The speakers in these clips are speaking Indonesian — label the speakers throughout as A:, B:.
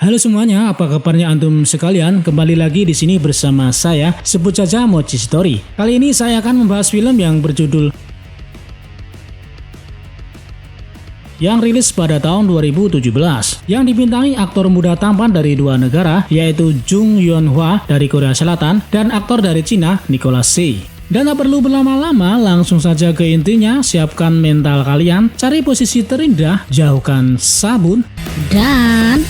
A: Halo semuanya, apa kabarnya antum sekalian? Kembali lagi di sini bersama saya, sebut saja Mochi Story. Kali ini saya akan membahas film yang berjudul yang rilis pada tahun 2017, yang dibintangi aktor muda tampan dari dua negara, yaitu Jung Yeon Hwa dari Korea Selatan dan aktor dari Cina, Nicholas Tse. Dan tak perlu berlama-lama, langsung saja ke intinya. Siapkan mental kalian, cari posisi terindah, jauhkan sabun, dan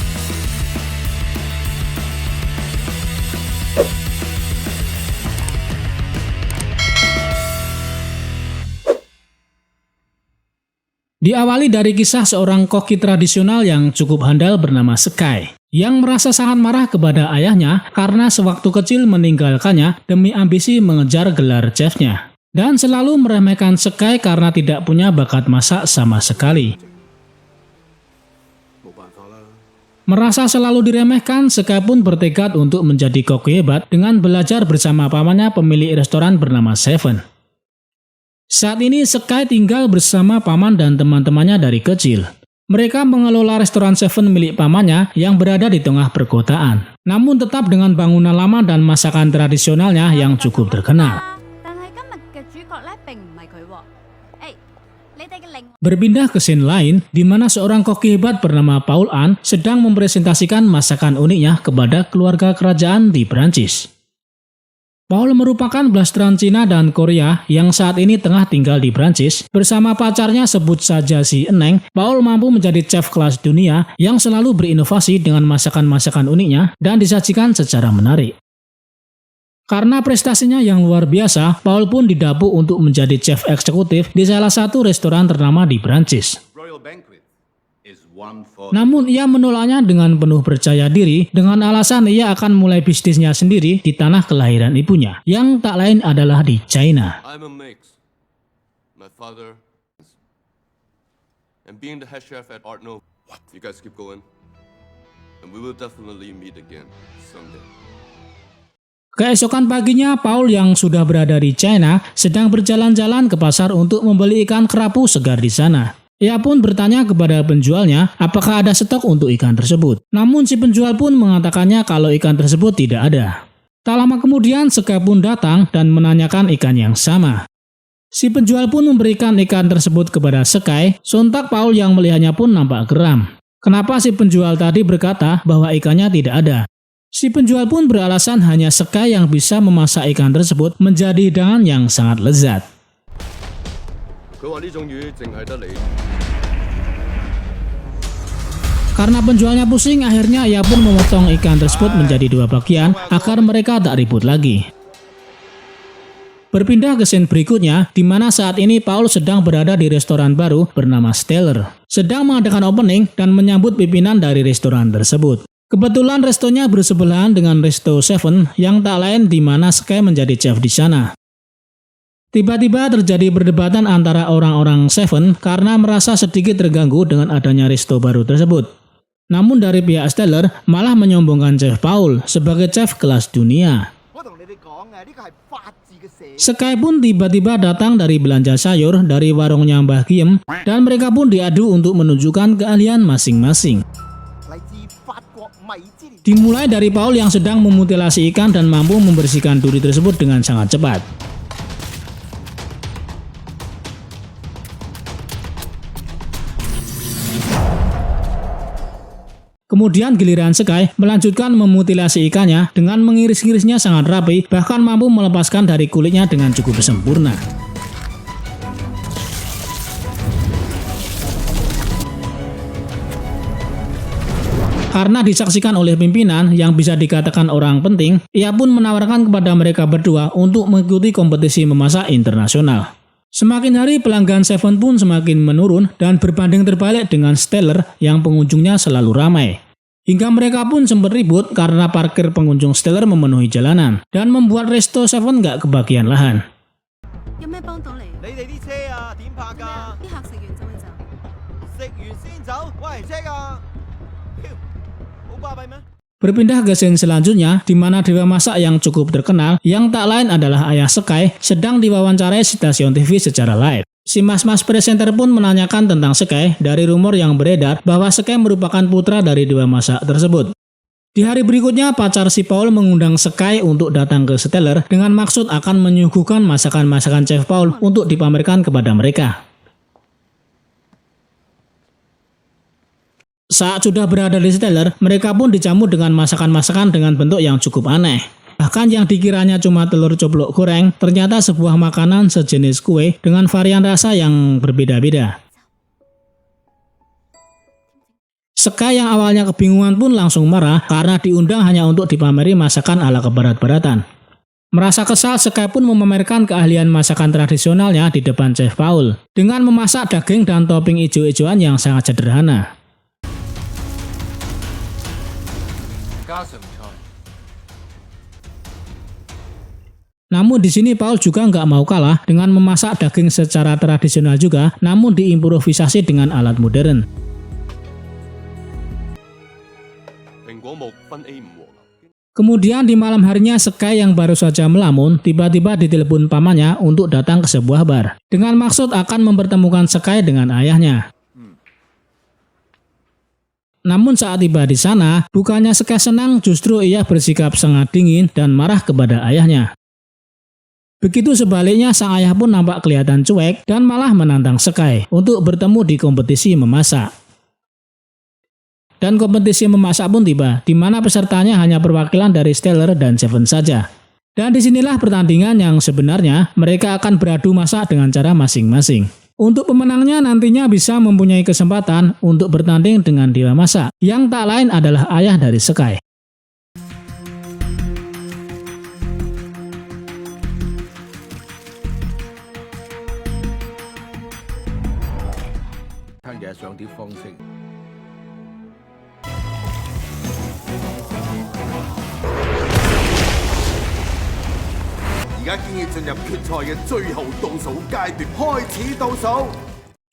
A: diawali dari kisah seorang koki tradisional yang cukup handal bernama Sky, yang merasa sangat marah kepada ayahnya karena sewaktu kecil meninggalkannya demi ambisi mengejar gelar chefnya, dan selalu meremehkan Sky karena tidak punya bakat masak sama sekali. Merasa selalu diremehkan, Sky pun bertekad untuk menjadi koki hebat dengan belajar bersama pamannya pemilik restoran bernama Seven. Saat ini Sky tinggal bersama paman dan teman-temannya dari kecil. Mereka mengelola restoran Seven milik pamannya yang berada di tengah perkotaan. Namun tetap dengan bangunan lama dan masakan tradisionalnya yang cukup terkenal. Berpindah ke scene lain, di mana seorang koki hebat bernama Paul An sedang mempresentasikan masakan uniknya kepada keluarga kerajaan di Prancis. Paul merupakan blasteran Cina dan Korea yang saat ini tengah tinggal di Prancis. Bersama pacarnya, sebut saja si Eneng, Paul mampu menjadi chef kelas dunia yang selalu berinovasi dengan masakan-masakan uniknya dan disajikan secara menarik. Karena prestasinya yang luar biasa, Paul pun didapuk untuk menjadi chef eksekutif di salah satu restoran ternama di Prancis. Namun ia menolaknya dengan penuh percaya diri dengan alasan ia akan mulai bisnisnya sendiri di tanah kelahiran ibunya, yang tak lain adalah di China. Keesokan paginya, Paul yang sudah berada di China sedang berjalan-jalan ke pasar untuk membeli ikan kerapu segar di sana. Ia pun bertanya kepada penjualnya apakah ada stok untuk ikan tersebut. Namun si penjual pun mengatakannya kalau ikan tersebut tidak ada. Tak lama kemudian Sky pun datang dan menanyakan ikan yang sama. Si penjual pun memberikan ikan tersebut kepada Sky. Sontak Paul yang melihatnya pun nampak geram. Kenapa si penjual tadi berkata bahwa ikannya tidak ada? Si penjual pun beralasan hanya Sky yang bisa memasak ikan tersebut menjadi hidangan yang sangat lezat. Karena penjualnya pusing, akhirnya ia pun memotong ikan tersebut menjadi dua bagian agar mereka tak ribut lagi. Berpindah ke scene berikutnya, di mana saat ini Paul sedang berada di restoran baru bernama Stellar, sedang mengadakan opening dan menyambut pimpinan dari restoran tersebut. Kebetulan restonya bersebelahan dengan Resto Seven yang tak lain di mana Sky menjadi chef di sana. Tiba-tiba terjadi perdebatan antara orang-orang Seven karena merasa sedikit terganggu dengan adanya resto baru tersebut. Namun dari pihak Stellar malah menyombongkan Chef Paul sebagai chef kelas dunia. Sky pun tiba-tiba datang dari belanja sayur dari warungnya Mbah Kiem dan mereka pun diadu untuk menunjukkan keahlian masing-masing. Dimulai dari Paul yang sedang memutilasi ikan dan mampu membersihkan duri tersebut dengan sangat cepat. Kemudian giliran Sky melanjutkan memutilasi ikannya dengan mengiris-irisnya sangat rapi, bahkan mampu melepaskan dari kulitnya dengan cukup sempurna. Karena disaksikan oleh pimpinan yang bisa dikatakan orang penting, ia pun menawarkan kepada mereka berdua untuk mengikuti kompetisi memasak internasional. Semakin hari pelanggan Seven pun semakin menurun dan berbanding terbalik dengan Stellar yang pengunjungnya selalu ramai. Hingga mereka pun sempat ribut karena parkir pengunjung Stellar memenuhi jalanan dan membuat Resto Seven gak kebagian lahan. Berpindah ke scene selanjutnya, di mana dewa masak yang cukup terkenal, yang tak lain adalah ayah Sky, sedang diwawancarai stasiun TV secara live. Si mas-mas presenter pun menanyakan tentang Sky dari rumor yang beredar bahwa Sky merupakan putra dari dewa masak tersebut. Di hari berikutnya, pacar si Paul mengundang Sky untuk datang ke Stellar dengan maksud akan menyuguhkan masakan-masakan Chef Paul untuk dipamerkan kepada mereka. Saat sudah berada di Stellar, mereka pun dijamu dengan masakan-masakan dengan bentuk yang cukup aneh. Bahkan yang dikiranya cuma telur coplok goreng, ternyata sebuah makanan sejenis kue dengan varian rasa yang berbeda-beda. Sky yang awalnya kebingungan pun langsung marah karena diundang hanya untuk dipameri masakan ala kebarat-baratan. Merasa kesal, Sky pun memamerkan keahlian masakan tradisionalnya di depan Chef Paul dengan memasak daging dan topping ijo-ijoan yang sangat sederhana. Namun di sini Paul juga nggak mau kalah dengan memasak daging secara tradisional juga, namun diimprovisasi dengan alat modern. Kemudian di malam harinya, Sky yang baru saja melamun tiba-tiba ditelepon pamannya untuk datang ke sebuah bar dengan maksud akan mempertemukan Sky dengan ayahnya. Namun saat tiba di sana, bukannya Sky senang, justru ia bersikap sangat dingin dan marah kepada ayahnya. Begitu sebaliknya, sang ayah pun nampak kelihatan cuek dan malah menantang Sky untuk bertemu di kompetisi memasak. Dan kompetisi memasak pun tiba, di mana pesertanya hanya perwakilan dari Stellar dan Seven saja. Dan disinilah pertandingan yang sebenarnya mereka akan beradu masak dengan cara masing-masing. Untuk pemenangnya nantinya bisa mempunyai kesempatan untuk bertanding dengan dewa masak, yang tak lain adalah ayah dari Sky.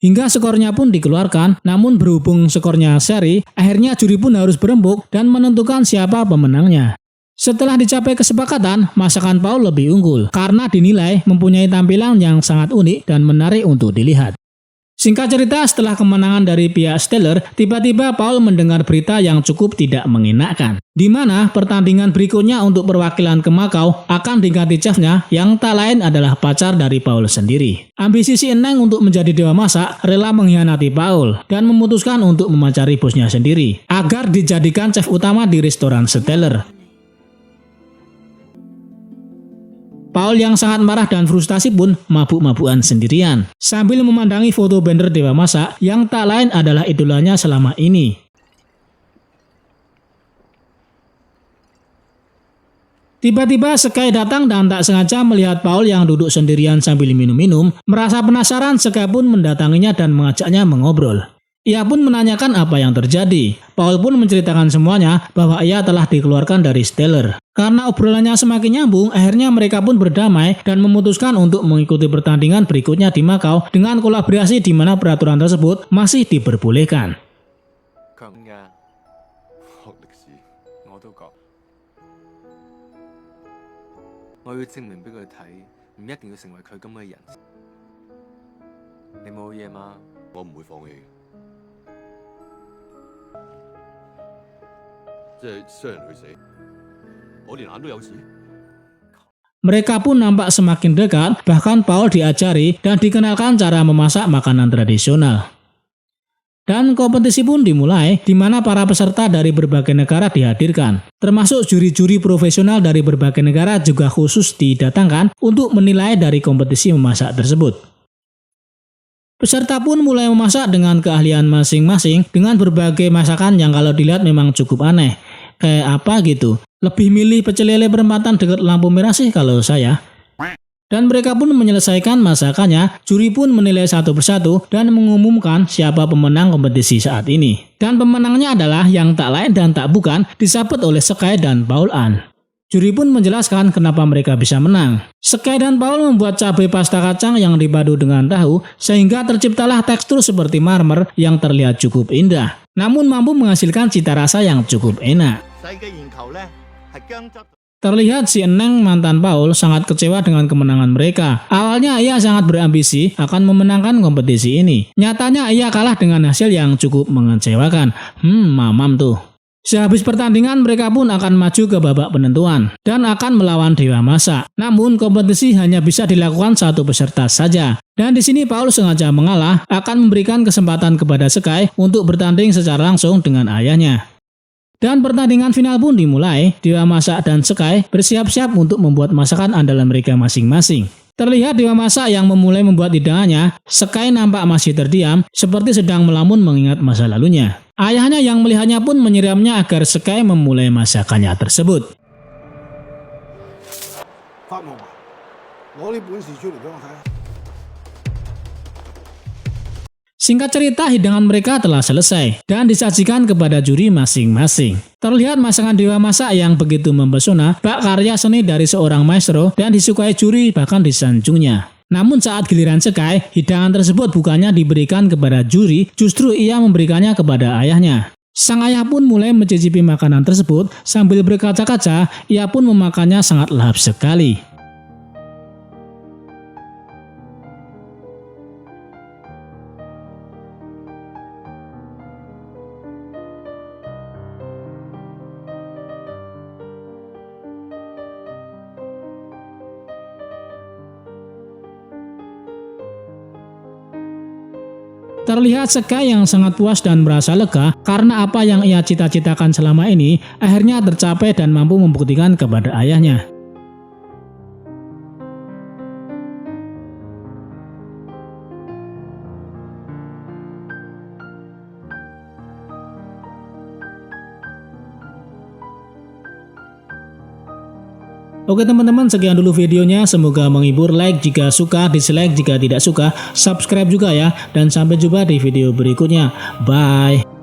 A: Hingga skornya pun dikeluarkan, namun berhubung skornya seri, akhirnya juri pun harus berembuk dan menentukan siapa pemenangnya. Setelah dicapai kesepakatan, masakan Paul lebih unggul karena dinilai mempunyai tampilan yang sangat unik dan menarik untuk dilihat. Singkat cerita, setelah kemenangan dari pihak Stellar, tiba-tiba Paul mendengar berita yang cukup tidak mengenakan, di mana pertandingan berikutnya untuk perwakilan ke Macau akan diganti chefnya yang tak lain adalah pacar dari Paul sendiri. Ambisi si Eneng untuk menjadi dewa masak rela mengkhianati Paul dan memutuskan untuk memacari bosnya sendiri agar dijadikan chef utama di restoran Stellar. Paul yang sangat marah dan frustasi pun mabuk-mabukan sendirian sambil memandangi foto banner dewa masak yang tak lain adalah idolanya selama ini. Tiba-tiba Sky datang dan tak sengaja melihat Paul yang duduk sendirian sambil minum-minum. Merasa penasaran, Sky pun mendatanginya dan mengajaknya mengobrol. Ia pun menanyakan apa yang terjadi. Paul pun menceritakan semuanya bahwa ia telah dikeluarkan dari Stellar. Karena obrolannya semakin nyambung, akhirnya mereka pun berdamai dan memutuskan untuk mengikuti pertandingan berikutnya di Macau dengan kolaborasi di mana peraturan tersebut masih diperbolehkan. Mereka pun nampak semakin dekat, bahkan Paul diajari dan dikenalkan cara memasak makanan tradisional. Dan kompetisi pun dimulai, di mana para peserta dari berbagai negara dihadirkan. Termasuk juri-juri profesional dari berbagai negara juga khusus didatangkan untuk menilai dari kompetisi memasak tersebut. Peserta pun mulai memasak dengan keahlian masing-masing dengan berbagai masakan yang kalau dilihat memang cukup aneh. Kayak apa gitu? Lebih milih pecel lele perempatan dekat lampu merah sih kalau saya. Dan mereka pun menyelesaikan masakannya, juri pun menilai satu persatu dan mengumumkan siapa pemenang kompetisi saat ini. Dan pemenangnya adalah yang tak lain dan tak bukan disabet oleh Sky dan Paul An. Juri pun menjelaskan kenapa mereka bisa menang. Sky dan Paul membuat cabai pasta kacang yang dipadu dengan tahu sehingga terciptalah tekstur seperti marmer yang terlihat cukup indah. Namun mampu menghasilkan cita rasa yang cukup enak. Terlihat si Eneng mantan Paul sangat kecewa dengan kemenangan mereka. Awalnya ia sangat berambisi akan memenangkan kompetisi ini. Nyatanya ia kalah dengan hasil yang cukup mengecewakan. Mamam tuh. Sehabis pertandingan mereka pun akan maju ke babak penentuan dan akan melawan Dewa Masa. Namun kompetisi hanya bisa dilakukan satu peserta saja. Dan di sini Paul sengaja mengalah akan memberikan kesempatan kepada Sky untuk bertanding secara langsung dengan ayahnya. Dan pertandingan final pun dimulai. Dewa Masa dan Sky bersiap-siap untuk membuat masakan andalan mereka masing-masing. Terlihat Dewa Masa yang memulai membuat hidangannya. Sky nampak masih terdiam seperti sedang melamun mengingat masa lalunya. Ayahnya yang melihatnya pun menyiramnya agar Sky memulai masakannya tersebut. Singkat cerita, hidangan mereka telah selesai dan disajikan kepada juri masing-masing. Terlihat masakan Dewa Masa yang begitu mempesona, bak karya seni dari seorang maestro dan disukai juri bahkan disanjungnya. Namun saat giliran Sky, hidangan tersebut bukannya diberikan kepada juri, justru ia memberikannya kepada ayahnya. Sang ayah pun mulai mencicipi makanan tersebut sambil berkaca-kaca, ia pun memakannya sangat lahap sekali. Terlihat Sky yang sangat puas dan merasa lega karena apa yang ia cita-citakan selama ini akhirnya tercapai dan mampu membuktikan kepada ayahnya. Oke teman-teman, sekian dulu videonya, semoga menghibur. Like jika suka, dislike jika tidak suka, subscribe juga ya, dan sampai jumpa di video berikutnya. Bye.